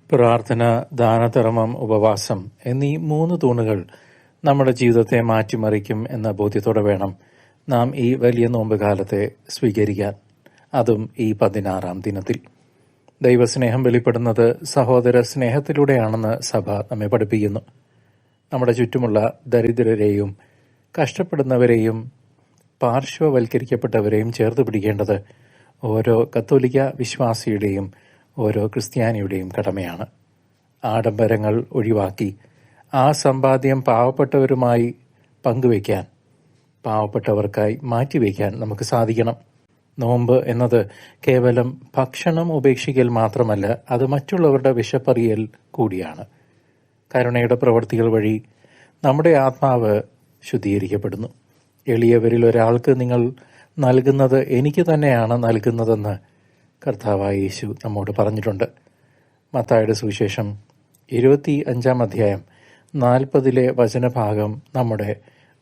പ്രാർത്ഥന, ദാനധർമ്മം, ഉപവാസം എന്നീ 3 തൂണുകൾ നമ്മുടെ ജീവിതത്തെ മാറ്റിമറിക്കും എന്ന ബോധ്യത്തോടെ വേണം നാം ഈ വലിയ നോമ്പ് കാലത്തെ സ്വീകരിക്കാൻ. അതും ഈ 16-ാം ദിനത്തിൽ. ദൈവസ്നേഹം വെളിപ്പെടുന്നത് സഹോദര സ്നേഹത്തിലൂടെയാണെന്ന് സഭ നമ്മെ പഠിപ്പിക്കുന്നു. നമ്മുടെ ചുറ്റുമുള്ള ദരിദ്രരെയും കഷ്ടപ്പെടുന്നവരെയും പാർശ്വവൽക്കരിക്കപ്പെട്ടവരെയും ചേർത്ത് പിടിക്കേണ്ടത് ഓരോ കത്തോലിക്ക വിശ്വാസിയുടെയും ഓരോ ക്രിസ്ത്യാനിയുടെയും കടമയാണ്. ആഡംബരങ്ങൾ ഒഴിവാക്കി ആ സമ്പാദ്യം പാവപ്പെട്ടവരുമായി പങ്കുവയ്ക്കാൻ, പാവപ്പെട്ടവർക്കായി മാറ്റിവെക്കാൻ നമുക്ക് സാധിക്കണം. നോമ്പ് എന്നത് കേവലം ഭക്ഷണം ഉപേക്ഷിക്കൽ മാത്രമല്ല, അത് മറ്റുള്ളവരുടെ വിശപ്പറിയൽ കൂടിയാണ്. കരുണയുടെ പ്രവൃത്തികൾ വഴി നമ്മുടെ ആത്മാവ് ശുദ്ധീകരിക്കപ്പെടുന്നു. എളിയവരിൽ ഒരാൾക്ക് നിങ്ങൾ നൽകുന്നത് എനിക്ക് തന്നെയാണ് നൽകുന്നതെന്ന് കർത്താവായ യേശു നമ്മോട് പറഞ്ഞിട്ടുണ്ട്. മത്തായിയുടെ സുവിശേഷം 25-ാം അധ്യായം 40 വചനഭാഗം നമ്മുടെ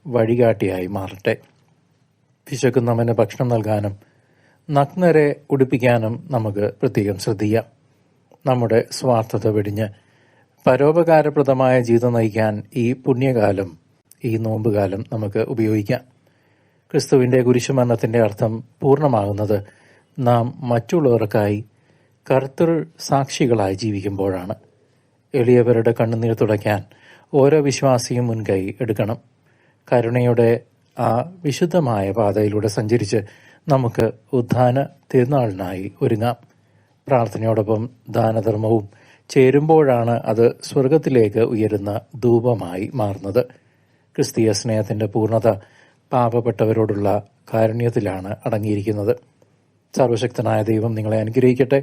വഴികാട്ടിയായി മാറട്ടെ. വിശക്കുന്നവന് ഭക്ഷണം നൽകാനും നഗ്നരെ ഉടുപ്പിക്കാനും നമുക്ക് പ്രത്യേകം ശ്രദ്ധിക്കാം. നമ്മുടെ സ്വാർത്ഥത വെടിഞ്ഞ് പരോപകാരപ്രദമായ ജീവിതം നയിക്കാൻ ഈ പുണ്യകാലം, ഈ നോമ്പുകാലം നമുക്ക് ഉപയോഗിക്കാം. ക്രിസ്തുവിൻ്റെ കുരിശുമരണത്തിൻ്റെ അർത്ഥം പൂർണ്ണമാകുന്നത് നാം മറ്റുള്ളവർക്കായി കർത്തൃ സാക്ഷികളായി ജീവിക്കുമ്പോഴാണ്. എളിയവരുടെ കണ്ണുനീർ തുടയ്ക്കാൻ ഓരോ വിശ്വാസിയും മുൻകൈ എടുക്കണം. കരുണയുടെ ആ വിശുദ്ധമായ പാതയിലൂടെ സഞ്ചരിച്ച് നമുക്ക് ഉദ്ധാന തിരുനാളിനായി ഒരുങ്ങാം. പ്രാർത്ഥനയോടൊപ്പം ദാനധർമ്മവും ചേരുമ്പോഴാണ് അത് സ്വർഗത്തിലേക്ക് ഉയരുന്ന ധൂപമായി മാറുന്നത്. ക്രിസ്തീയ സ്നേഹത്തിൻ്റെ പൂർണ്ണത പാവപ്പെട്ടവരോടുള്ള കാരുണ്യത്തിലാണ് അടങ്ങിയിരിക്കുന്നത്. സർവശക്തനായ ദൈവം നിങ്ങളെ അനുഗ്രഹിക്കട്ടെ.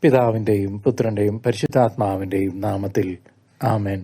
പിതാവിൻ്റെയും പുത്രൻ്റെയും പരിശുദ്ധാത്മാവിൻ്റെയും നാമത്തിൽ ആമേൻ.